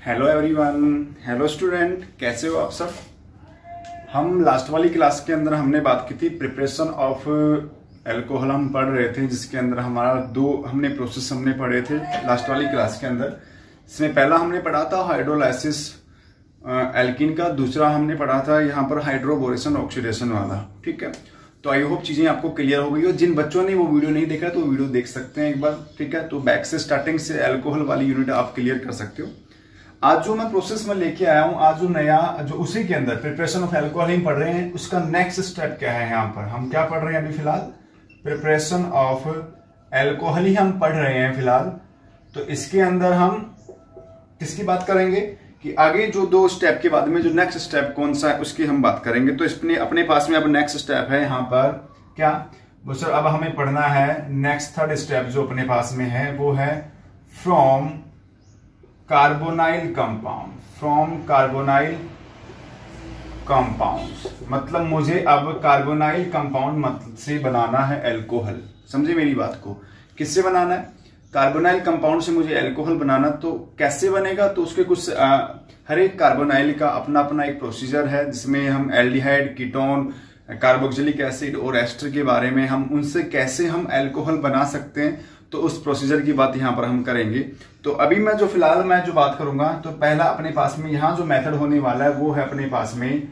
Hello everyone, hello student, कैसे हो आप सब। हम लास्ट वाली क्लास के अंदर हमने बात की थी प्रिपरेशन ऑफ अल्कोहल हम पढ़ रहे थे, जिसके अंदर हमारा हमने प्रोसेस पढ़े थे लास्ट वाली क्लास के अंदर। इसमें पहला हमने पढ़ा था हाइड्रोलाइसिस एल्कीन का, दूसरा हमने पढ़ा था यहाँ पर हाइड्रोबोरेशन ऑक्सीडेशन वाला। ठीक है, तो आई होप चीजें आपको क्लियर हो गई हो। जिन बच्चों ने वो वीडियो नहीं देखा तो वीडियो देख सकते हैं एक बार। ठीक है, तो बैक से स्टार्टिंग से अल्कोहल वाली यूनिट आप क्लियर कर सकते हो। आज जो मैं प्रोसेस में लेके आया हूं, आज जो नया जो उसी के अंदर प्रिपरेशन ऑफ अल्कोहल हम पढ़ रहे हैं, उसका नेक्स्ट स्टेप क्या है। यहाँ पर हम क्या पढ़ रहे हैं अभी फिलहाल, प्रिपरेशन ऑफ अल्कोहल ही हम पढ़ रहे हैं फिलहाल। तो इसके अंदर हम किसकी बात करेंगे कि आगे जो दो स्टेप के बाद में जो नेक्स्ट स्टेप कौन सा है उसकी हम बात करेंगे। तो इसमें अपने पास में अब नेक्स्ट स्टेप है यहाँ पर क्या वो सर, अब हमें पढ़ना है नेक्स्ट थर्ड स्टेप जो अपने पास में है, वो है from carbonyl compound. From carbonyl compound मतलब मुझे अब कार्बोनाइल कंपाउंड से बनाना है अल्कोहल। समझे मेरी बात को, किससे बनाना है, कार्बोनाइल कंपाउंड से मुझे अल्कोहल बनाना। तो कैसे बनेगा, तो उसके कुछ हर एक कार्बोनाइल का अपना अपना एक प्रोसीजर है, जिसमें हम एल्डिहाइड, कीटोन, कार्बोक्सिलिक एसिड और एस्टर के बारे में हम उनसे कैसे हम अल्कोहल बना सकते हैं, तो उस प्रोसीजर की बात यहाँ पर हम करेंगे। तो अभी मैं जो बात करूंगा, तो पहला अपने पास में यहाँ जो मेथड होने वाला है वो है अपने पास में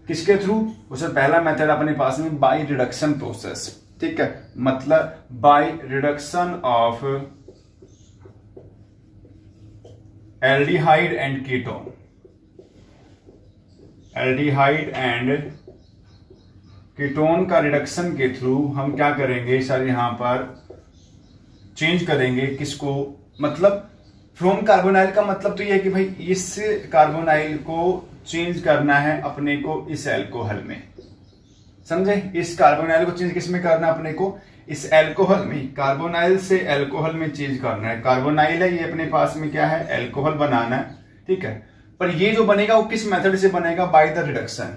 किसके थ्रू, उससे पहला मेथड अपने पास में बाय रिडक्शन प्रोसेस। ठीक है, मतलब bye reduction of aldehyde and ketone. Aldehyde and ketone का रिडक्शन के थ्रू हम क्या करेंगे सर, यहां पर चेंज करेंगे किसको, मतलब फ्रॉम कार्बोनाइल का मतलब तो यह है कि भाई इस कार्बोनाइल को चेंज करना है अपने को इस अल्कोहल में। समझे, इस कार्बोनाइल को चेंज किस में करना है अपने को, इस अल्कोहल में। कार्बोनाइल से अल्कोहल में चेंज करना है। कार्बोनाइल है ये अपने पास में क्या है, अल्कोहल बनाना है। ठीक है, पर ये जो बनेगा वो किस मेथड से बनेगा, बाय द रिडक्शन।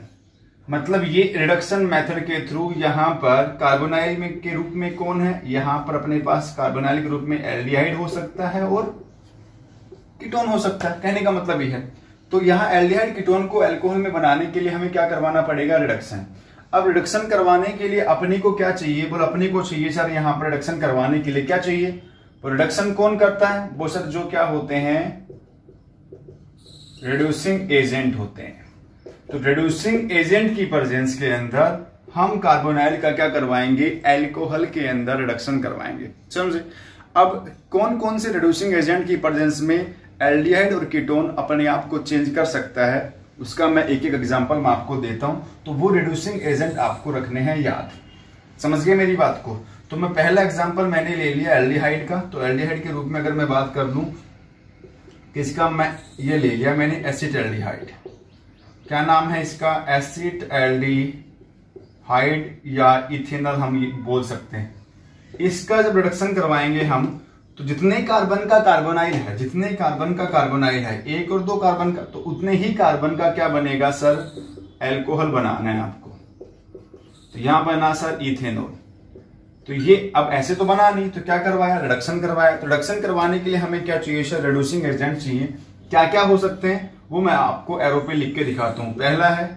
मतलब ये रिडक्शन मेथड के थ्रू यहाँ पर कार्बोनाइल में के रूप में कौन है, यहाँ पर अपने पास कार्बोनाइल के रूप में एल्डिहाइड हो सकता है और कीटोन हो सकता है। कहने का मतलब ये है, तो यहाँ एल्डिहाइड कीटोन को अल्कोहल में बनाने के लिए हमें क्या करवाना पड़ेगा, रिडक्शन। अब रिडक्शन करवाने के लिए अपने को क्या चाहिए, बोल अपने को चाहिए सर यहाँ पर रिडक्शन करवाने के लिए क्या चाहिए, तो रिडक्शन कौन करता है, वो सर जो क्या होते हैं, रिड्यूसिंग एजेंट होते हैं। तो रिड्यूसिंग एजेंट की प्रेजेंस के अंदर हम कार्बोनाइल का क्या करवाएंगे, अल्कोहल के अंदर रिडक्शन करवाएंगे। समझे, अब कौन कौन से रिड्यूसिंग एजेंट की प्रेजेंस में एल्डिहाइड और कीटोन अपने आप को चेंज कर सकता है, उसका मैं एक एक एग्जांपल मैं आपको देता हूं। तो वो रिड्यूसिंग एजेंट आपको रखने हैं याद। समझ गए मेरी बात को। तो मैं पहला एग्जांपल मैंने ले लिया एल्डिहाइड का। तो एल्डिहाइड के रूप में अगर मैं बात कर लूं किसका, मैं ये ले लिया मैंने एसिटाल्डिहाइड। क्या नाम है इसका, एसिटाल्डिहाइड या इथेनॉल हम बोल सकते हैं। इसका जब रिडक्शन करवाएंगे हम, तो जितने कार्बन का कार्बोनाइल है, जितने कार्बन का कार्बोनाइल है, 1 और 2 कार्बन का, तो उतने ही कार्बन का क्या बनेगा सर, अल्कोहल बनाना है आपको। तो यहां बना सर इथेनॉल। तो ये अब ऐसे तो बना नहीं, तो क्या करवाया, रिडक्शन करवाया। तो रिडक्शन करवाने के लिए हमें क्या चाहिए सर, रिड्यूसिंग एजेंट चाहिए। क्या क्या हो सकते हैं वो मैं आपको एरो पे लिख के दिखाता हूं। पहला है,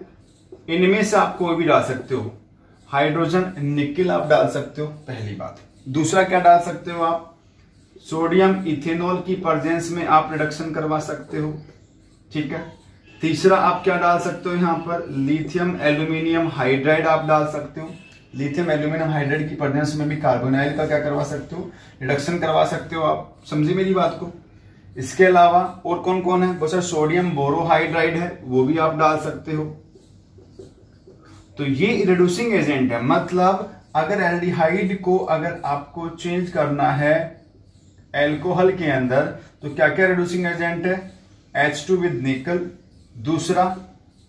इनमें से आप कोई भी डाल सकते हो, हाइड्रोजन निकेल आप डाल सकते हो, पहली बात। दूसरा क्या डाल सकते हो आप, सोडियम इथेनॉल की प्रेजेंस में आप रिडक्शन करवा सकते हो। ठीक है, तीसरा आप क्या डाल सकते हो, यहां पर लिथियम एल्यूमिनियम हाइड्राइड आप डाल सकते हो। लिथियम एल्यूमिनियम हाइड्राइड की प्रेजेंस में भी कार्बोनाइल का क्या करवा सकते हो, रिडक्शन करवा सकते हो आप। समझे मेरी बात को। इसके अलावा और कौन कौन है, वो सर सोडियम बोरोहाइड्राइड है, वो भी आप डाल सकते हो। तो ये रिड्यूसिंग एजेंट है। मतलब अगर एल्डिहाइड को अगर आपको चेंज करना है अल्कोहल के अंदर, तो क्या क्या रिड्यूसिंग एजेंट है, H2 विद निकल, दूसरा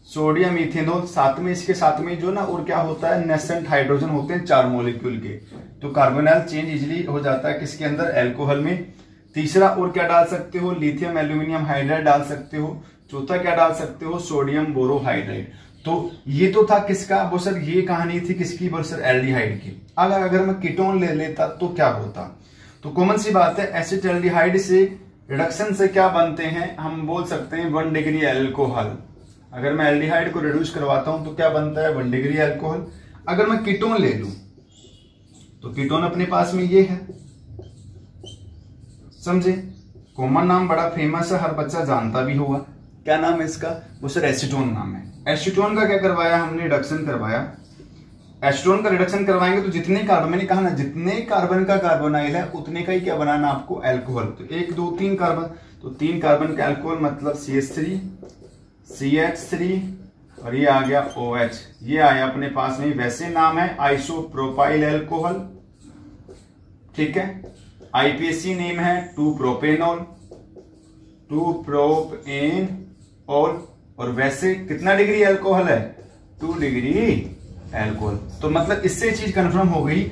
सोडियम इथेनॉल, साथ में इसके साथ में जो ना और क्या होता है, नेसेंट हाइड्रोजन होते हैं 4 मॉलिक्यूल के। तो कार्बोनाइल चेंज इजिली हो जाता है किसके अंदर, अल्कोहल में। तीसरा और क्या डाल सकते हो, लिथियम एल्यूमिनियम हाइड्राइड डाल सकते हो। चौथा क्या डाल सकते हो, सोडियम बोरोहाइड्राइड। तो ये तो था किसका, वो सर ये कहानी थी किसकी, वो सर एल्डिहाइड की। अगर मैं कीटोन ले लेता तो क्या होता, तो कॉमन सी बात है, एसिटाल्डिहाइड से रिडक्शन से क्या बनते हैं, हम बोल सकते हैं 1 डिग्री एल्कोहल। अगर मैं एल्डिहाइड को रिड्यूस करवाता हूं तो क्या बनता है 1 डिग्री एल्कोहल। अगर मैं कीटोन ले लूं तो कीटोन अपने पास में ये है, समझे। कॉमन नाम बड़ा फेमस है, हर बच्चा जानता भी होगा। क्या नाम है इसका, वो सर एसीटोन नाम है। एसीटोन का क्या करवाया हमने, रिडक्शन करवाया। एसीटोन का रिडक्शन करवाएंगे तो जितने कार्बन, मैंने कहा ना जितने कार्बन का कार्बोनाइल है उतने का ही क्या बनाना आपको, एल्कोहल। तो 1 2 3 कार्बन, तो 3 कार्बन का एल्कोहल मतलब CH3 CH3 और ये आ गया OH, ये आया अपने पास में। वैसे नाम है आइसोप्रोपाइल एल्कोहल, ठीक है। IPAC नेम है 2 प्रोपेनॉल, 2 प्रोपेनॉल। और वैसे कितना डिग्री एल्कोहल है, 2 डिग्री एल्कोहल। तो मतलब इससे चीज कंफर्म हो गई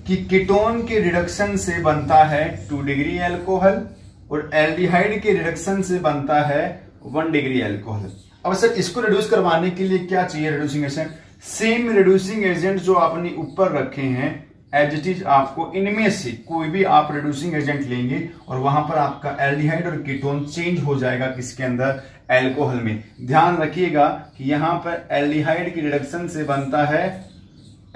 कि कीटोन के रिडक्शन से बनता है 2 डिग्री एल्कोहल और एल्डिहाइड के रिडक्शन से बनता है 1 डिग्री एल्कोहल। अब सर इसको रिड्यूस करवाने के लिए क्या चाहिए, reducing agent. Same reducing agent जो आपने ऊपर रखे हैं एज इट इज, आपको इनमें से कोई भी आप रिड्यूसिंग एजेंट लेंगे और वहां पर आपका एल्डिहाइड और कीटोन चेंज हो जाएगा किसके अंदर, एल्कोहल में। ध्यान रखिएगा कि यहां पर एल्डिहाइड की रिडक्शन से बनता है,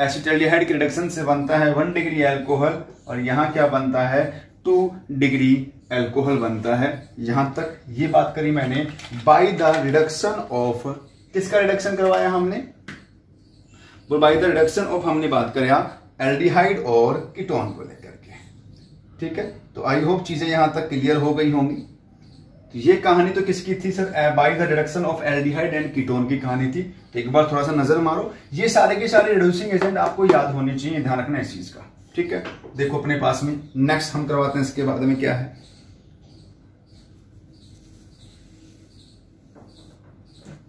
एसिटाल्डिहाइड की रिडक्शन से बनता है 1 डिग्री एल्कोहल और यहां क्या बनता है 2 डिग्री एल्कोहल बनता है। यहां तक ये बात करी मैंने बाय द रिडक्शन ऑफ, किसका रिडक्शन करवाया हमने, वो बाय द रिडक्शन ऑफ हमने बात करा एल्डिहाइड और कीटोन को लेकर के, ठीक है। तो आई होप चीजें यहां तक क्लियर हो गई होंगी। तो ये कहानी तो किसकी थी sir, bye the reduction of aldehyde and ketone की कहानी थी। तो एक बार थोड़ा सा नजर मारो, ये सारे के सारे रिड्यूसिंग एजेंट आपको याद होने चाहिए, ध्यान रखना इस चीज का, ठीक है। देखो अपने पास में नेक्स्ट हम करवाते हैं, इसके बाद में क्या है,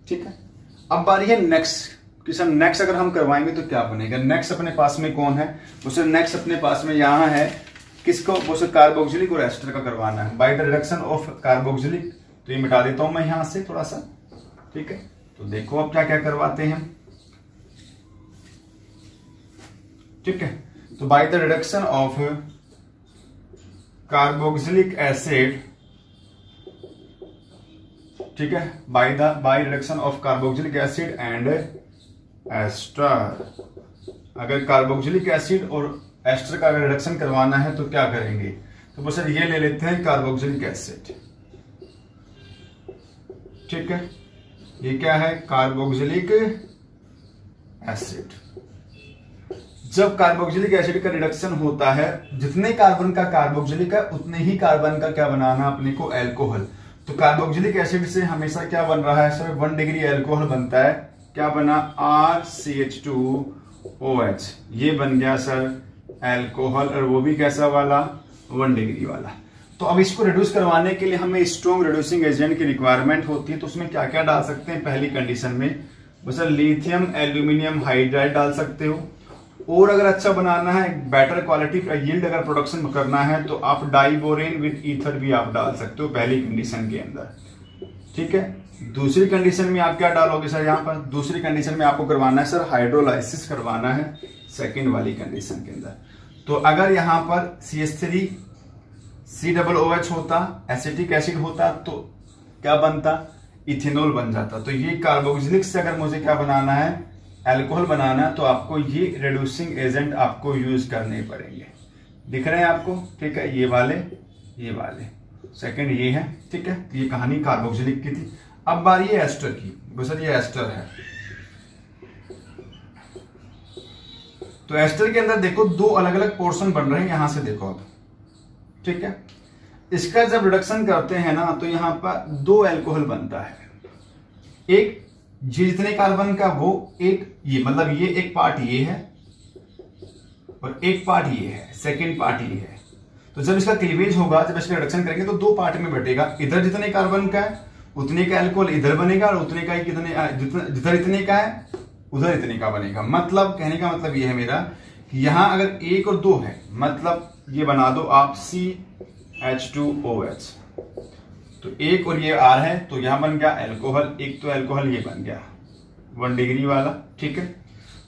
ठीक है। अब बारी है नेक्स्ट कि सर नेक्स्ट अगर हम करवाएंगे तो क्या बनेगा। नेक्स्ट अपने पास में कौन है, वो सर नेक्स्ट अपने पास में यहां है किसको, वो सर कार्बोक्सिलिक और एस्टर का करवाना है bye the reduction of carboxylic. तो ये मिटा देता हूं मैं यहां से थोड़ा सा, ठीक है। तो देखो अब क्या क्या करवाते हैं, ठीक है। तो by the reduction of carboxylic acid, ठीक है, by reduction of carboxylic acid and ester. अगर कार्बोक्सिलिक एसिड और एस्टर का अगर रिडक्शन करवाना है तो क्या करेंगे, तो बस ये ले लेते हैं कार्बोक्सिलिक एसिड, ठीक है। ये क्या है, कार्बोक्सिलिक एसिड। जब कार्बोक्सिलिक एसिड का रिडक्शन होता है, जितने कार्बन का कार्बोक्सिलिक है उतने ही कार्बन का क्या बनाना अपने को, एल्कोहल। तो कार्बोक्सिलिक एसिड से हमेशा क्या बन रहा है सर, 1 डिग्री एल्कोहल बनता है। क्या बना, RCH2OH, ये बन गया सर एल्कोहल, और वो भी कैसा वाला, 1 डिग्री वाला। तो अब इसको रिड्यूस करवाने के लिए हमें स्ट्रॉन्ग रिड्यूसिंग एजेंट की रिक्वायरमेंट होती है। तो उसमें क्या क्या डाल सकते हैं, पहली कंडीशन में बस लिथियम एल्यूमिनियम हाइड्राइड डाल सकते हो। और अगर अच्छा बनाना है, बेटर क्वालिटी का यील्ड अगर प्रोडक्शन करना है तो आप डाइबोरेन विद ईथर भी आप डाल सकते हो पहली कंडीशन के अंदर, ठीक है। दूसरी कंडीशन में आप क्या डालोगे सर, यहां पर दूसरी कंडीशन में आपको करवाना है सर हाइड्रोलाइसिस करवाना है सेकंड वाली कंडीशन के अंदर। तो अगर यहां पर CH3 COOH होता, एसिटिक एसिड होता, तो क्या बनता, इथेनॉल बन जाता। तो ये कार्बोक्सिलिक से अगर मुझे क्या बनाना है, एल्कोहल बनाना, तो आपको ये रिड्यूसिंग एजेंट आपको यूज करने पड़ेंगे। दिख रहे हैं आपको, ठीक है। ये वाले सेकंड ये है, ठीक है। ये कहानी कार्बोक्सिलिक की थी। अब बारी है एस्टर की, बस ये एस्टर है। तो एस्टर के अंदर देखो 2 अलग अलग पोर्शन बन रहे हैं, यहां से देखो अब, ठीक है। इसका जब रिडक्शन करते हैं ना तो यहां पर 2 एल्कोहल बनता है। एक ये जितने कार्बन का वो, एक ये, मतलब ये एक पार्ट ये है और एक पार्ट ये है, सेकेंड पार्ट ये है। तो जब इसका क्लीवेज होगा, जब इसका रिडक्शन करेंगे तो 2 पार्ट में बटेगा। इधर जितने कार्बन का है उतने का एल्कोहल इधर बनेगा और उतने का ही जिधर इतने का है उधर इतने का बनेगा। मतलब कहने का मतलब ये है मेरा कि यहां अगर 1 और 2 है, मतलब ये बना दो आप CH2OH। तो 1 और ये R है, तो यहां बन गया एल्कोहल। एक तो एल्कोहल ये बन गया 1 डिग्री वाला, ठीक है।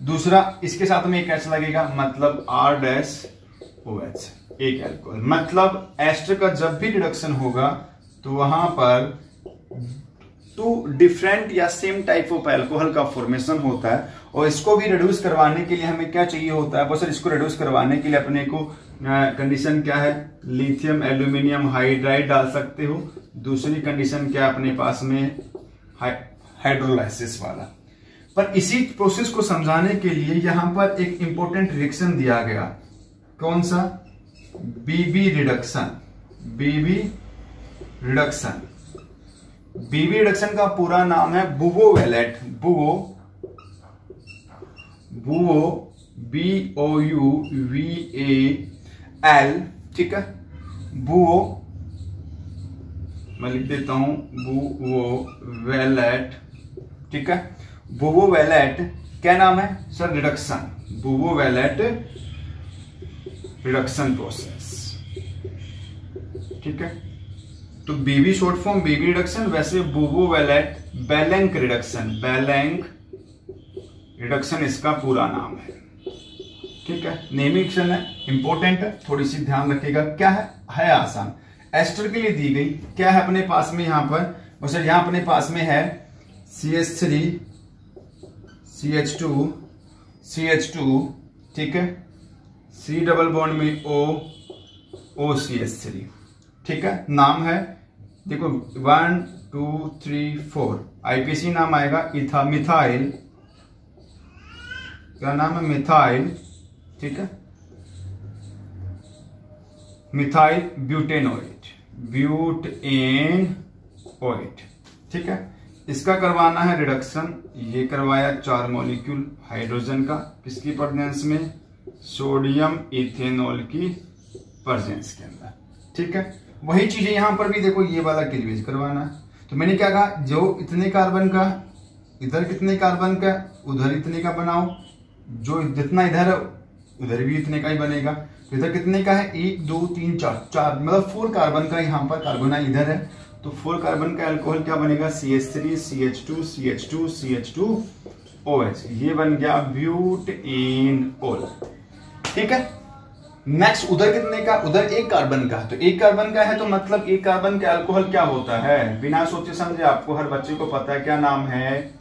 दूसरा इसके साथ में एक H लगेगा, मतलब R-OH, एक एल्कोहल। मतलब एस्टर का जब भी रिडक्शन होगा तो वहां पर टू डिफरेंट या सेम टाइप ऑफ अल्कोहल का फॉर्मेशन होता है। और इसको भी रिड्यूस करवाने के लिए हमें क्या चाहिए होता है, सर इसको रिड्यूस करवाने के लिए अपने को कंडीशन क्या है, लिथियम एल्यूमिनियम हाइड्राइड डाल सकते हो। दूसरी कंडीशन क्या है अपने पास में, हाइड्रोलाइसिस वाला। पर इसी प्रोसेस को समझाने के लिए यहां पर एक इंपॉर्टेंट रिएक्शन दिया गया, कौन सा, बीबी रिडक्शन। बीबी रिडक्शन, बीबी रिडक्शन का पूरा नाम है बुवोवेलेट। बुवो BOUVAL, ठीक है। बुवो मैं लिख देता हूं बुवोवेलेट, ठीक है। बुवोवेलेट क्या नाम है सर, रिडक्शन, बुवोवेलेट रिडक्शन प्रोसेस, ठीक है। तो बीबी शॉर्ट फॉर्म बीबी रिडक्शन, वैसे बुवोवेलेट बेलेंक रिडक्शन, बेलेंक रिडक्शन इसका पूरा नाम है, ठीक है। नेमिंग है, इंपॉर्टेंट है, थोड़ी सी ध्यान रखिएगा। क्या है आसान, एस्टर के लिए दी गई, क्या है अपने पास में यहां पर, सर यहां अपने पास में है CH3 CH2 CH2, ठीक है। C डबल बॉन्ड में OCH3, ठीक है। नाम है देखो 1 2 3 4, IPC नाम आएगा मिथाइल, क्या नाम है, मिथाइल, ठीक है। मिथाइल ब्यूटेनोएट, ठीक है। इसका करवाना है रिडक्शन, ये करवाया 4 मॉलिक्यूल हाइड्रोजन का, किसकी प्रेजेंस में, सोडियम इथेनॉल की प्रेजेंस के अंदर, ठीक है। वही चीजें यहां पर भी देखो, ये वाला क्लीवेज करवाना है। तो मैंने क्या कहा, जो इतने कार्बन का, इधर कितने कार्बन का, उधर इतने का बनाओ, जो जितना इधर है उधर भी इतने का ही बनेगा। तो इधर कितने का है, 1 2 3 4, मतलब 4 कार्बन का यहाँ पर कार्बन इधर है। तो 4 कार्बन का अल्कोहल क्या बनेगा, CH3 CH2 CH2 CH2OH, ये बन गया ब्यूटेनॉल, ठीक है। नेक्स्ट उधर कितने का, उधर 1 कार्बन का, तो 1 कार्बन का है, तो मतलब 1 कार्बन का अल्कोहल क्या होता है, बिना सोचे समझे, आपको हर बच्चे को पता है क्या नाम है,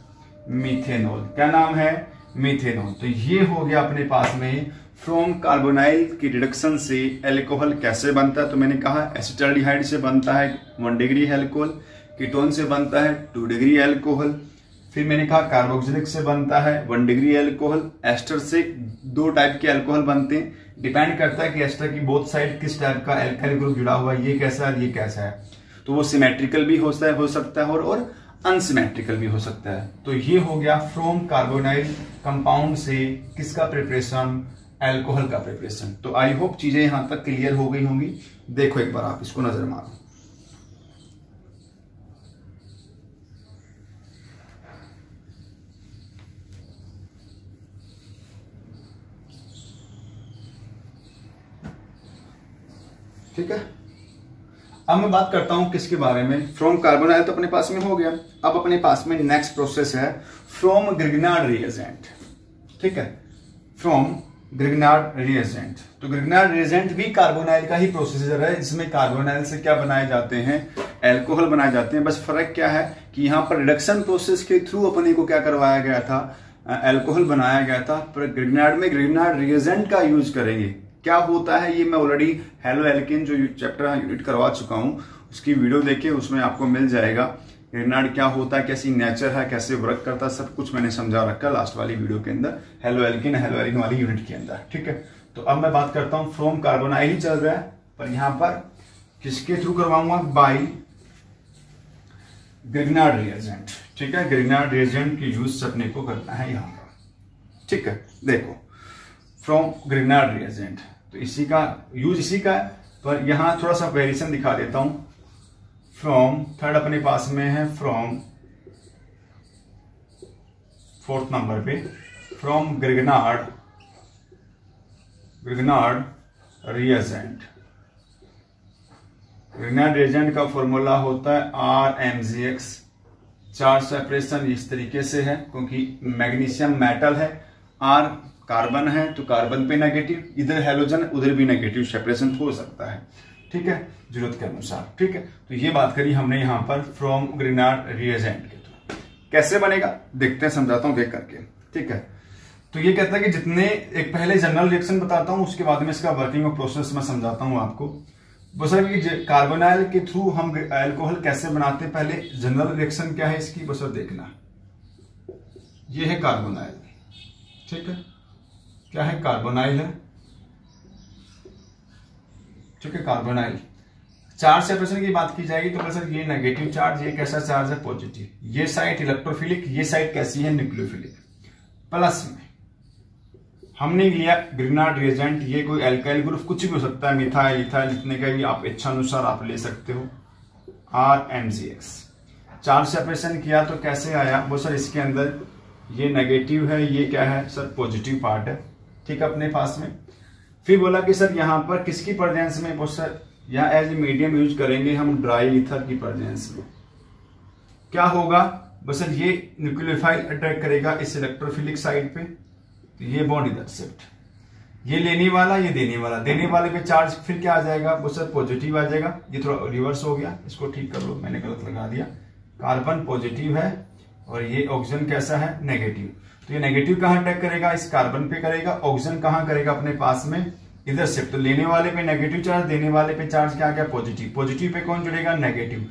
मीथेनॉल। क्या नाम है, मीथेनॉल। तो ये हो गया अपने पास में फ्रॉम कार्बोनाइल की रिडक्शन से अल्कोहल कैसे बनता है। तो मैंने कहा एसिटाल्डिहाइड से बनता है 1 डिग्री अल्कोहल, कीटोन से बनता है 2 डिग्री अल्कोहल, फिर मैंने कहा कार्बोक्सिलिक से बनता है 1 डिग्री अल्कोहल, एस्टर से 2 टाइप के अल्कोहल बनते हैं। डिपेंड करता है कि एस्टर की बोथ साइड किस टाइप का अल्काइल ग्रुप जुड़ा हुआ है, ये कैसा है, ये कैसा है। तो वो सिमेट्रिकल भी हो सकता है और अनसिमेट्रिकल भी हो सकता है। तो ये हो गया फ्रॉम कार्बोनाइल कंपाउंड से किसका प्रिपरेशन, अल्कोहल का प्रिपरेशन। तो आई होप चीजें यहां तक क्लियर हो गई होंगी। देखो एक बार आप इसको नजर मारो, ठीक है। अब मैं बात करता हूं किसके बारे में, फ्रॉम कार्बोनाइल तो अपने पास में हो गया। अब अपने पास में नेक्स्ट प्रोसेस है फ्रॉम ग्रिग्नार्ड रिएजेंट, ठीक है। फ्रॉम ग्रिग्नार्ड रिएजेंट, तो ग्रिग्नार्ड रिएजेंट भी कार्बोनाइल का ही प्रोसीजर है, जिसमें कार्बोनाइल से क्या बनाए जाते हैं, अल्कोहल बनाए जाते हैं। बस फर्क क्या है कि यहाँ पर रिडक्शन प्रोसेस के थ्रू अपने को क्या करवाया गया था, अल्कोहल बनाया गया था। पर ग्रिग्नार्ड में ग्रिग्नार्ड रिएजेंट का यूज करेंगे। क्या होता है ये मैं ऑलरेडी हेलो एल्केन जो चैप्टर यूनिट करवा चुका हूं, उसकी वीडियो देखिए, उसमें आपको मिल जाएगा ग्रिग्नार्ड क्या होता है, कैसी नेचर है, कैसे वर्क करता है, सब कुछ मैंने समझा रखा लास्ट वाली वीडियो के अंदर, हेलो एल्केन वाली यूनिट के अंदर, ठीक है। तो अब मैं बात करता हूं फ्रॉम कार्बोनाइल ही चल रहा है, पर यहां पर किसके थ्रू करवाऊंगा, बाय ग्रिग्नार्ड रिएजेंट, ठीक है। ग्रिग्नार्ड रिएजेंट की यूज अपने को करना है यहां पर, ठीक है। देखो फ्रॉम ग्रिग्नार्ड रिएजेंट, तो इसी का यूज इसी का है, पर यहां थोड़ा सा वेरिएशन दिखा देता हूं। फ्रॉम थर्ड अपने पास में है, फ्रॉम 4th नंबर पे, from Grignard reagent. Grignard reagent का फॉर्मूला होता है RMgX। चार्ज सेपरेशन इस तरीके से है, क्योंकि मैग्नीशियम मेटल है, R कार्बन है, तो कार्बन पे नेगेटिव, इधर हेलोजन उधर भी नेगेटिव सेपरेशन हो सकता है, ठीक है, जरूरत के अनुसार। ठीक है, तो ये बात करी हमने यहाँ पर फ्रॉम ग्रिनार्ड रिएजेंट के थ्रू। कैसे बनेगा देखते हैं, समझाता हूँ देख करके। ठीक है, तो ये कहता है कि जितने, एक पहले जनरल रिएक्शन बताता हूँ, उसके बाद में इसका वर्किंग और प्रोसेस मैं समझाता हूँ आपको। बस कार्बोनाइल के थ्रू हम अल्कोहल कैसे बनाते हैं, पहले जनरल रिएक्शन क्या है इसकी बस देखना। ये है कार्बोनाइल, ठीक है, क्या है कार्बोनाइल है, ठीक है, कार्बोनाइल। चार्ज सेपरेशन की बात की जाएगी तो सर ये नेगेटिव चार्ज, ये कैसा चार्ज है पॉजिटिव, ये साइड इलेक्ट्रोफिलिक, ये साइड कैसी है न्यूक्लियोफिलिक। प्लस में हमने लिया ग्रिनार्ड रिएजेंट, ये कोई एल्काइल ग्रुप कुछ भी हो सकता है, मिथाइल इथाइल जितने का भी आप इच्छा अनुसार आप ले सकते हो। RMgX चार्ज सेपरेशन किया तो कैसे आया वो सर, इसके अंदर ये नेगेटिव है, ये क्या है सर पॉजिटिव पार्ट है, ठीक है, अपने पास में। फिर बोला कि सर यहाँ पर किसकी प्रेजेंस में, वो सर यहाँ एज ए मीडियम यूज करेंगे हम ड्राई ईथर की प्रेजेंस में। क्या होगा बस सर, ये न्यूक्लियोफाइल अटैक करेगा इस इलेक्ट्रोफिलिक साइड पे, तो ये बॉन्ड इधर शिफ्ट, ये लेने वाला ये देने वाला, देने वाले पे चार्ज फिर क्या आ जाएगा वो सर पॉजिटिव आ जाएगा। ये थोड़ा रिवर्स हो गया, इसको ठीक कर लो, मैंने गलत लगा दिया। कार्बन पॉजिटिव है और ये ऑक्सीजन कैसा है नेगेटिव, तो ये नेगेटिव कहां अटैक करेगा, इस कार्बन पे करेगा, ऑक्सीजन कहां करेगा अपने पास में इधर शिफ्ट। तो लेने वाले पे नेगेटिव चार्ज, देने वाले पे चार्ज क्या गया पॉजिटिव, पॉजिटिव पे कौन जुड़ेगा नेगेटिव।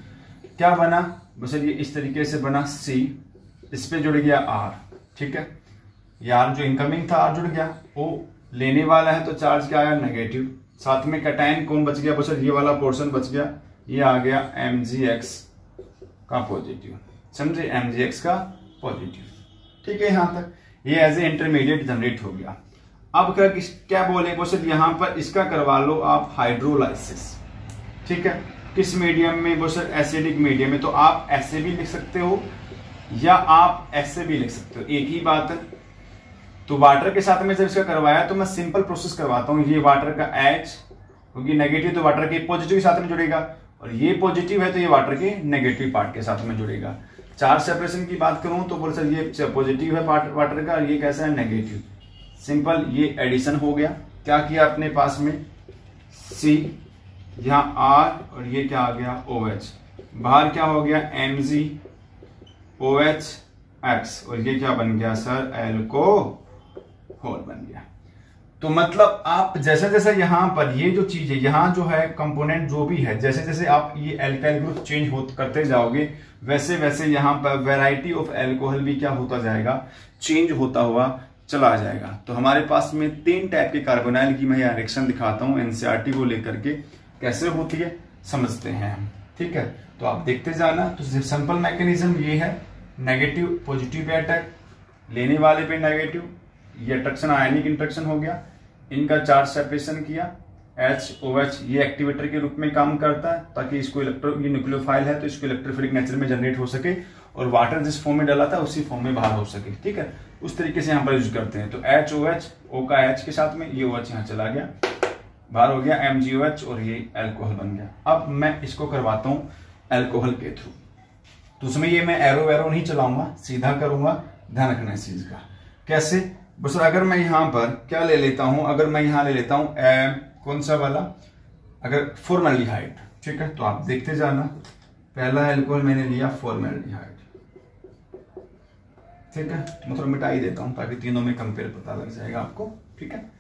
क्या बना बस ये इस तरीके से बना C, इस पे जुड़ गया R, ठीक है, यार जो इनकमिंग था R जुड़ गया, वो लेने वाला है तो चार्ज क्या आया नेगेटिव, साथ में कैटायन कौन बच गया बस ये वाला पोर्शन बच गया, ये आ गया MgX का पॉजिटिव, समझे, MgX का पॉजिटिव। ठीक है, यहां तक ये एज ए इंटरमीडिएट जनरेट हो गया। अब क्या बोले वो सर, यहां पर इसका करवा लो आप हाइड्रोलाइसिस, ठीक है, किस मीडियम में वो सर एसिडिक मीडियम में, तो आप ऐसे भी लिख सकते हो या आप ऐसे भी लिख सकते हो, एक ही बात है। तो वाटर के साथ में जब इसका करवाया तो मैं सिंपल प्रोसेस करवाता हूं, ये वाटर का H क्योंकि नेगेटिव तो वाटर के पॉजिटिव के साथ में जुड़ेगा, और ये पॉजिटिव है तो ये वाटर के नेगेटिव पार्ट के साथ में जुड़ेगा। चार्ज सेपरेशन की बात करूं तो बोल सर ये पॉजिटिव है पार्ट वाटर का, ये कैसा है नेगेटिव, सिंपल ये एडिशन हो गया। क्या किया अपने पास में C, यहाँ R और ये क्या आ गया OH, बाहर क्या हो गया MgOH और ये क्या बन गया सर एल्कोहल बन गया। तो मतलब आप जैसे जैसे यहाँ पर ये जो चीज है, यहाँ जो है कंपोनेंट जो भी है, जैसे जैसे आप ये एल्काइल ग्रुप चेंज करते जाओगे वैसे वैसे यहाँ पर वैरायटी ऑफ एल्कोहल भी क्या होता जाएगा, चेंज होता हुआ चला जाएगा। तो हमारे पास में 3 टाइप के कार्बोनाइल की मैं यहाँ रिएक्शन दिखाता हूँ एनसीईआरटी को लेकर के, कैसे होती है समझते हैं हम। ठीक है, तो आप देखते जाना। तो सिंपल मैकेनिज्म ये है, नेगेटिव पॉजिटिव पे अटैक, लेने वाले पे नेगेटिव, ये अट्रैक्शन आयनिक इंट्रैक्शन हो गया, इनका चार्ज सेपरेशन किया, HOH ये एक्टिवेटर के रूप में काम करता है ताकि इसको ये न्यूक्लियोफाइल है तो इसको इलेक्ट्रोफिलिक नेचर में जनरेट हो सके और वाटर जिस फॉर्म में डाला था उसी फॉर्म में बाहर हो सके। ठीक है, उस तरीके से यहाँ पर यूज करते हैं। तो HOH, O का H के साथ में, ये OH यहाँ चला गया, बाहर हो गया MgOH और ये अल्कोहल बन गया। अब मैं इसको करवाता हूँ अल्कोहल के थ्रू, तो उसमें ये मैं एरो वेरो नहीं चलाऊंगा, सीधा करूंगा, ध्यान रखना इस चीज का। कैसे बस, अगर मैं यहाँ पर क्या ले लेता हूं, अगर मैं यहाँ ले लेता हूं कौन सा वाला, अगर फॉर्मेल्डिहाइड, ठीक है, तो आप देखते जाना। पहला अल्कोहल मैंने लिया फॉर्मेल्डिहाइड, ठीक है, मतलब मिटा ही देता हूं ताकि तीनों में कंपेयर पता लग जाएगा आपको। ठीक है,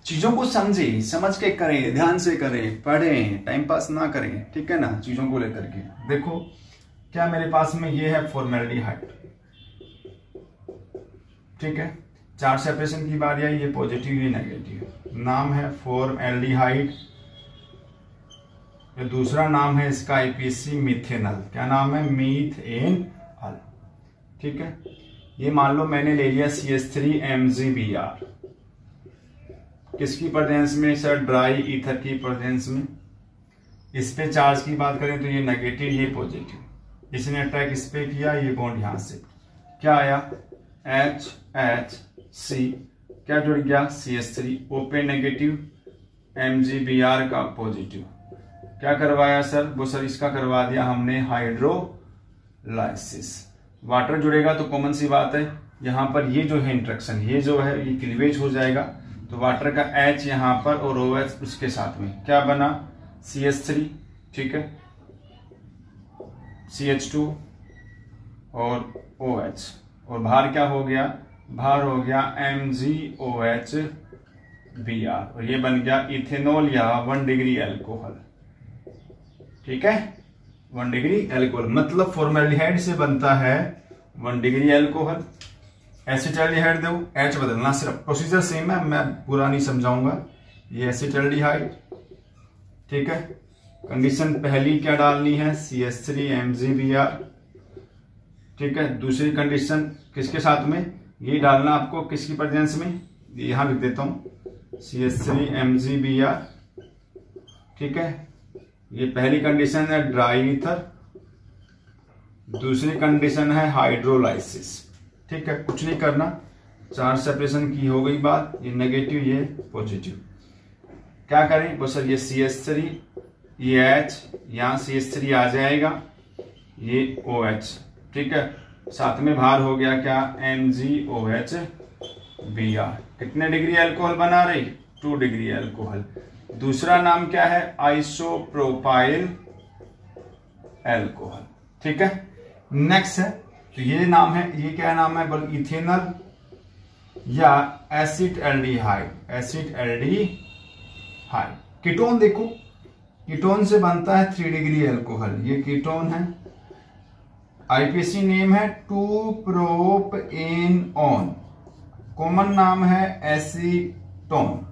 चीजों को समझे, समझ के करें, ध्यान से करें, पढ़ें, टाइम पास ना करें। ठीक है ना, चीजों को लेकर के देखो क्या मेरे पास में ये है फॉर्मेल्डिहाइड, ठीक है, चार्ज सेपरेशन की बात आई, ये पॉजिटिव ये नेगेटिव, नाम है फॉर्मेल्डिहाइड। ये दूसरा नाम है इसका IPC मिथेनल, क्या नाम है मीथेनॉल। ठीक है, ये मान लो मैंने ले लिया CH3MgBr, किसकी प्रेजेंस में सर, ड्राई ईथर की प्रेजेंस में। इस पे चार्ज की बात करें तो ये नेगेटिव ये पॉजिटिव, इसने अटैक इस पे किया, ये बॉन्ड यहां से क्या आया HHC, क्या जुड़ गया CH3, O पे नेगेटिव, MgBr का पॉजिटिव। क्या करवाया सर, वो सर इसका करवा दिया हमने हाइड्रोलाइसिस। वाटर जुड़ेगा तो कॉमन सी बात है, यहां पर ये जो है इंट्रैक्शन, ये जो है ये क्लीवेज हो जाएगा, तो वाटर का H यहां पर और OH उसके साथ में क्या बना CH3, ठीक है, CH2 और OH, और बाहर क्या हो गया, बाहर हो गया MgOH Br, और ये बन गया इथेनॉल या 1 डिग्री एल्कोहल, ठीक है, 1 डिग्री एल्कोहल। मतलब फॉर्मेल्डिहाइड से बनता है 1 डिग्री एल्कोहल। एसिटाल्डिहाइड दो, H बदलना, सिर्फ प्रोसीजर सेम है, मैं पूरा नहीं समझाऊंगा। ये एसिटाल्डिहाइड, ठीक है। कंडीशन पहली क्या डालनी है, CH3 MgBr, ठीक है। दूसरी कंडीशन किसके साथ में, ये डालना आपको किसकी प्रेजेंस में, यहां लिख देता हूं CH3 MgBr, ठीक है। ये पहली कंडीशन है ड्राई ईथर, दूसरी कंडीशन है हाइड्रोलाइसिस, ठीक है। कुछ नहीं करना, 4 सेपरेशन की हो गई बात, ये नेगेटिव ये पॉजिटिव। क्या करें, बस सर ये CH3 ये H, यहां CH3 आ जाएगा, ये OH, ठीक है। साथ में बाहर हो गया क्या, MgOH Br। कितने डिग्री अल्कोहल बना रही, 2 डिग्री अल्कोहल। दूसरा नाम क्या है, आइसोप्रोपाइल एल्कोहल, ठीक है। नेक्स्ट है, तो ये नाम है, ये क्या नाम है, बोल इथेनॉल या acid aldehyde, acid aldehyde. Ketone देखो, कीटोन से बनता है 3 डिग्री एल्कोहल, ये कीटोन है। आईपीसी नेम है 2-प्रोपेनॉन, कॉमन नाम है एसीटोन।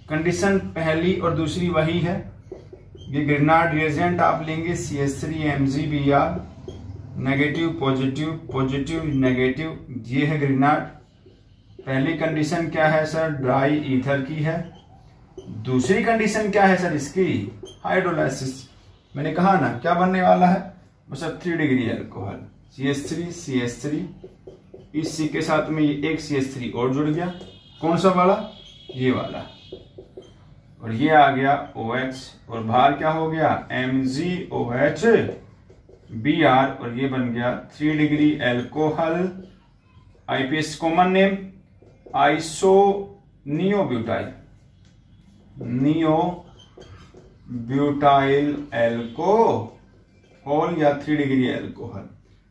कंडीशन पहली और दूसरी वही है। ये ग्रिनार्ड रिएजेंट आप लेंगे CH3 MgBr, negative positive, positive negative, ये है ग्रिनार्ड। पहली कंडीशन क्या है सर, ड्राई ईथर की है। दूसरी कंडीशन क्या है सर इसकी, हाइड्रोलाइसिस। मैंने कहा ना क्या बनने वाला है, मतलब 3 डिग्री अल्कोहल, CH3 इस C के साथ में ये एक CH3 और जुड़ गया, कौन सा वाला, ये वाला, और ये आ गया OH, और बाहर क्या हो गया MgOH Br, और ये बन गया 3 डिग्री एल्कोहल। आईपीएस common name neobutyl, neobutyl alcohol या 3 डिग्री एल्कोहल।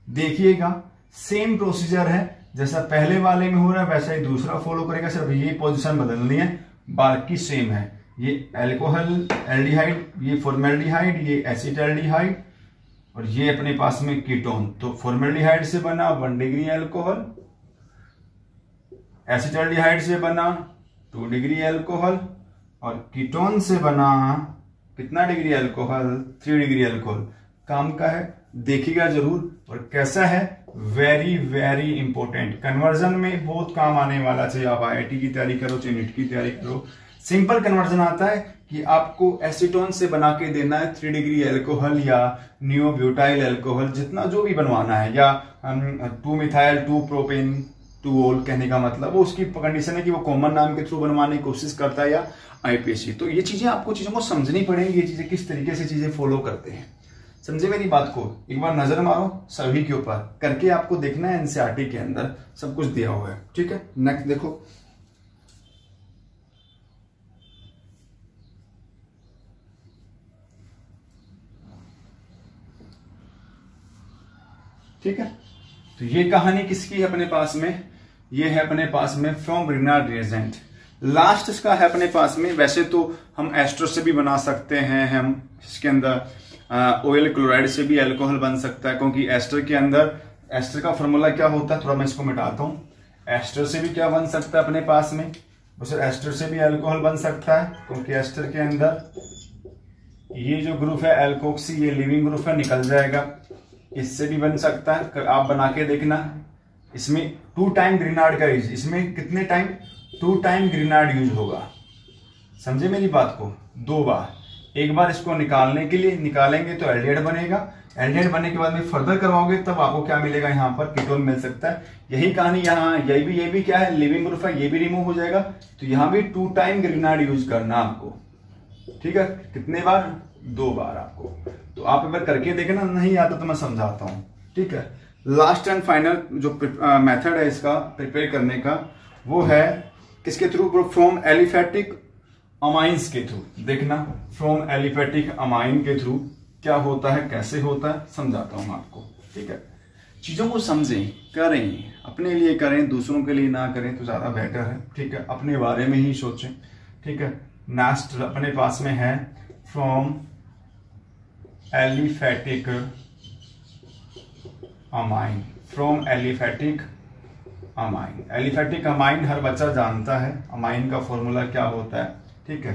देखिएगा सेम प्रोसीजर है, जैसा पहले वाले में हो रहा है वैसा ही दूसरा फॉलो करेगा, सिर्फ ये पोजीशन बदलनी है, बाकी सेम है। ये एल्कोहल एल्डिहाइड, ये फॉर्मेल्डिहाइड, ये एसिटाल्डिहाइड, और ये अपने पास में कीटोन। तो फॉर्मेल्डिहाइड से बना 1 डिग्री एल्कोहल, एसिटाल्डिहाइड से बना 2 डिग्री एल्कोहल, और कीटोन से बना कितना डिग्री एल्कोहल, 3 डिग्री एल्कोहल। काम का है, देखिएगा जरूर। और कैसा है, वेरी वेरी इंपॉर्टेंट, कन्वर्जन में बहुत काम आने वाला, चाहे आप IIT की तैयारी करो चाहे नीट की तैयारी करो। सिंपल कन्वर्जन आता है कि आपको एसीटोन से बना के देना है 3 डिग्री एल्कोहल या नियोब्यूटाइल एल्कोहल, जितना जो भी बनवाना है, या 2-मिथाइल 2-प्रोपेन 2-ओल, कहने का मतलब वो उसकी कंडीशन है कि वो कॉमन नाम के थ्रू बनवाने की कोशिश करता है या आईपीसी। तो ये चीजें आपको चीजों को समझनी पड़ेंगी, ये चीजें किस तरीके से चीजें फॉलो करते हैं। समझे मेरी बात को, एक बार नजर मारो सभी के ऊपर करके, आपको देखना है एनसीईआरटी के अंदर सब कुछ दिया हुआ है, ठीक है। नेक्स्ट देखो, ठीक है। तो ये कहानी किसकी है अपने पास में, ये है अपने पास में फ्रॉम ग्रिनार्ड रिएजेंट। लास्ट इसका है अपने पास में, वैसे तो हम एस्टर से भी बना सकते हैं, हम इसके अंदर ऑयल क्लोराइड से भी अल्कोहल बन सकता है, क्योंकि एस्टर के अंदर, एस्टर का फॉर्मूला क्या होता है, थोड़ा मैं इसको मिटाता हूं। एस्टर से भी क्या बन सकता है अपने पास में, बस एस्टर से भी अल्कोहल बन सकता है, क्योंकि एस्टर के अंदर ये जो ग्रुप है एल्कोक्सी, ये लिविंग ग्रुप है, निकल जाएगा। इससे भी बन सकता है, आप बना के देखना। इसमें 2 टाइम ग्रिनार्ड का यूज, इसमें कितने टाइम, 2 टाइम ग्रिनार्ड यूज होगा। समझे मेरी बात को, 2 बार। एक बार इसको निकालने के लिए निकालेंगे तो एल्डिहाइड बनेगा, एल्डिहाइड बनने के बाद में फर्दर करवाओगे तब आपको क्या मिलेगा, यहाँ पर कीटोन मिल सकता है। यही कहानी यहाँ, ये भी क्या है, लिविंग ग्रुप है, ये भी रिमूव हो जाएगा। तो यहाँ भी 2 टाइम ग्रिनार्ड यूज करना आपको, ठीक है। कितने बार, 2 बार आपको। तो आप एक बार करके देखना, नहीं आता तो मैं समझाता हूं, ठीक है। लास्ट एंड फाइनल जो मेथड है इसका प्रिपेयर करने का, वो है किसके थ्रू, फ्रॉम एलिफेटिक अमाइंस के थ्रू। देखना फ्रॉम एलिफेटिक अमाइन के थ्रू क्या होता है, कैसे होता है, समझाता हूं आपको। ठीक है, चीजों को समझें, करें, अपने लिए करें, दूसरों के लिए ना करें तो ज्यादा बेटर है। ठीक है, अपने बारे में ही सोचें। ठीक है, नेक्स्ट अपने पास में है from aliphatic amine. From aliphatic amine, aliphatic amine हर बच्चा जानता है अमाइन का फॉर्मूला क्या होता है। ठीक है,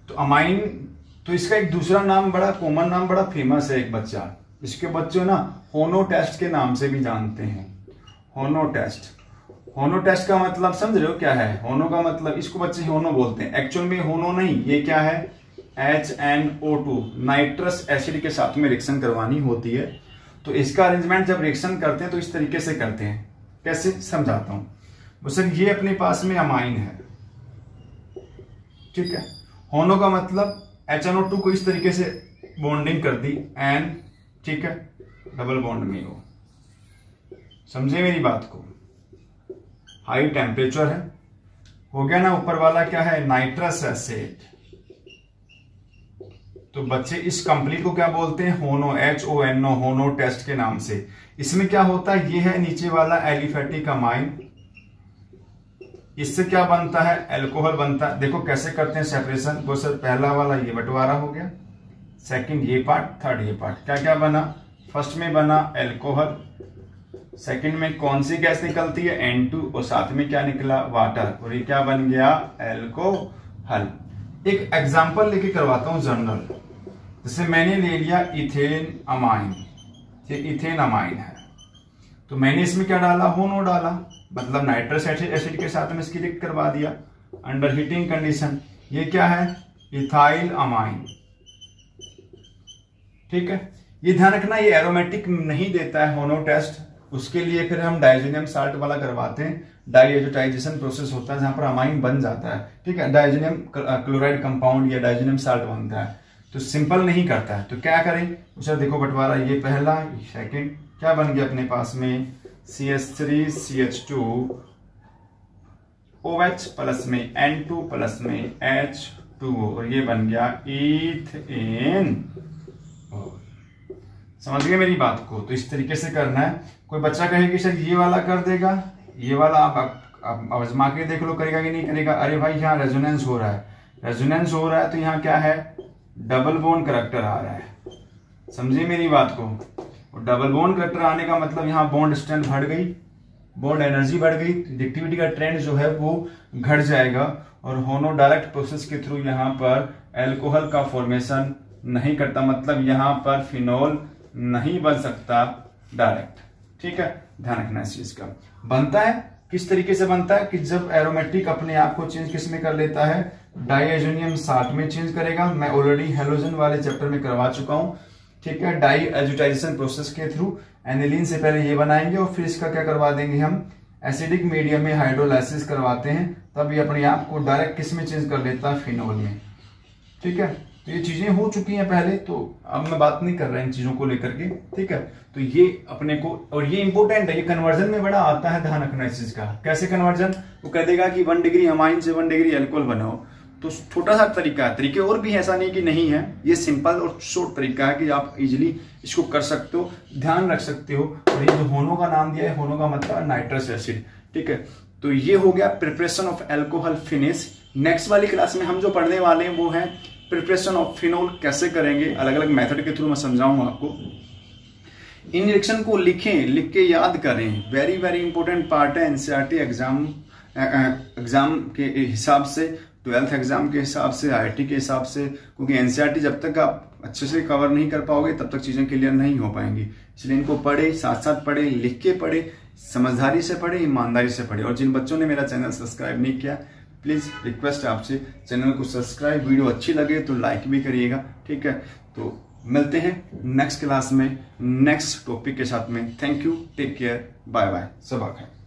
तो अमाइन, तो इसका एक दूसरा नाम बड़ा कॉमन नाम बड़ा फेमस है एक बच्चा, इसके बच्चे ना होनो टेस्ट के नाम से भी जानते हैं। होनो टेस्ट, होनो टेस्ट का मतलब समझ रहे हो क्या है? होनो का मतलब, इसको बच्चे होनो बोलते हैं, एक्चुअल में होनो नहीं, ये क्या है HNO2 नाइट्रस एसिड के साथ में रिएक्शन करवानी होती है। तो इसका अरेंजमेंट जब रिएक्शन करते हैं तो इस तरीके से करते हैं। कैसे, समझाता हूं। सर ये अपने पास में अमाइन है। ठीक है, होनो का मतलब HNO2 को इस तरीके से बॉन्डिंग कर दी N, ठीक है, डबल बॉन्ड में हो। समझे मेरी बात को? हाई टेम्परेचर है, हो गया ना। ऊपर वाला क्या है, नाइट्रस एसिड। तो बच्चे इस कंप्लीट को क्या बोलते हैं, होनो, HONO, होनो टेस्ट के नाम से। इसमें क्या होता है, ये है नीचे वाला एलिफेटिक अमाइन, इससे क्या बनता है, एल्कोहल बनता है। देखो कैसे करते हैं सेपरेशन। वो सर पहला वाला ये बंटवारा हो गया, सेकंड ये पार्ट, थर्ड ये पार्ट। क्या क्या बना, फर्स्ट में बना एल्कोहल, सेकंड में कौन सी गैस निकलती है, N2, और साथ में क्या निकला, वाटर, और ये क्या बन गया, एल्कोहल। एक एग्जांपल लेके करवाता हूं जनरल। जैसे मैंने ले लिया इथेन अमाइन, ये इथेन अमाइन है, तो मैंने इसमें क्या डाला, होनो डाला, मतलब नाइट्रस एसिड के साथ में इसकी रिएक्ट करवा दिया अंडर हीटिंग कंडीशन। ये क्या है, इथाइल अमाइन। ठीक है, ये ध्यान रखना, ये एरोमेटिक नहीं देता है होनो टेस्ट, उसके लिए फिर हम डाइजेनियम साल्ट वाला करवाते हैं। डाइएजोटाइजेशन प्रोसेस होता है जहां पर अमाइन बन जाता है। ठीक है, डाइजेनियम क्लोराइड कंपाउंड या डाइजेनियम साल्ट बनता है, तो सिंपल नहीं करता है। तो क्या करें उसे, देखो बंटवारा, ये पहला, सेकंड, क्या बन गया अपने पास में, CH3CH2 OH प्लस में N2 प्लस में H2O, और ये बन गया ईथेन। समझ गए मेरी बात को? तो इस तरीके से करना है। कोई बच्चा कहे कि सर ये वाला कर देगा, ये वाला आप आजमा के देख लो, करेगा कि नहीं करेगा। अरे भाई यहाँ रेजोनेंस हो रहा है, रेजोनेंस हो रहा है, तो यहाँ क्या है, डबल बॉन्ड करैक्टर आ रहा है। समझिए मेरी बात को? और डबल बॉन्ड करैक्टर आने का मतलब यहाँ बॉन्ड स्ट्रेंथ बढ़ गई, बॉन्ड एनर्जी बढ़ गई, रिएक्टिविटी का ट्रेंड जो है वो घट जाएगा, और होनो डायरेक्ट प्रोसेस के थ्रू यहाँ पर एल्कोहल का फॉर्मेशन नहीं करता, मतलब यहाँ पर फिनोल नहीं बन सकता डायरेक्ट। ठीक है, ध्यान रखना इस चीज का। बनता है किस तरीके से बनता है कि जब एरोमेटिक अपने आप को चेंज किस में कर लेता है, डाइएजोनियम साल्ट में चेंज करेगा। मैं ऑलरेडी हेलोजन वाले चैप्टर में करवा चुका हूं। ठीक है, डाइएजोटाइजेशन प्रोसेस के थ्रू एनिलीन से पहले ये बनाएंगे, और फिर इसका क्या करवा देंगे हम, एसिडिक मीडियम में हाइड्रोलाइसिस करवाते हैं, तब ये अपने आप को डायरेक्ट किस में चेंज कर लेता है, फिनोल में। ठीक है, तो ये चीजें हो चुकी हैं पहले, तो अब मैं बात नहीं कर रहा इन चीजों को लेकर के। ठीक है, तो ये अपने को, और ये इंपॉर्टेंट है, ये कन्वर्जन में बड़ा आता है, ध्यान रखना इस चीज का। कैसे कन्वर्जन, वो कह देगा कि 1 डिग्री अमाइन से 1 डिग्री अल्कोहल बनाओ, तो छोटा सा तरीका है, तरीके और भी ऐसा नहीं कि नहीं है, ये सिंपल और शॉर्ट तरीका है कि आप इजिली इसको कर सकते हो, ध्यान रख सकते हो। और ये जो होनो का नाम दिया है, होनो का मतलब नाइट्रस एसिड। ठीक है, तो ये हो गया preparation of alcohol finish. Next वाली क्लास में हम जो पढ़ने वाले हैं वो है प्रिपरेशन ऑफ फिनोल, कैसे करेंगे, अलग अलग मेथड के थ्रू मैं समझाऊंगा आपको। इन रिएक्शन को लिखें, लिख के याद करें, वेरी वेरी इंपॉर्टेंट पार्ट है एनसीईआरटी एग्जाम के हिसाब से, 12th एग्जाम के हिसाब से, IIT के हिसाब से, क्योंकि एनसीईआरटी जब तक आप अच्छे से कवर नहीं कर पाओगे तब तक चीजें क्लियर नहीं हो पाएंगी। इसलिए इनको पढ़े, साथ साथ पढ़े, लिख के पढ़े, समझदारी से पढ़े, ईमानदारी से पढ़े। और जिन बच्चों ने मेरा चैनल सब्सक्राइब नहीं किया, प्लीज रिक्वेस्ट है आपसे, चैनल को सब्सक्राइब, वीडियो अच्छी लगे तो लाइक भी करिएगा। ठीक है, तो मिलते हैं नेक्स्ट क्लास में नेक्स्ट टॉपिक के साथ में। Thank you, take care, bye bye, सब आखिर।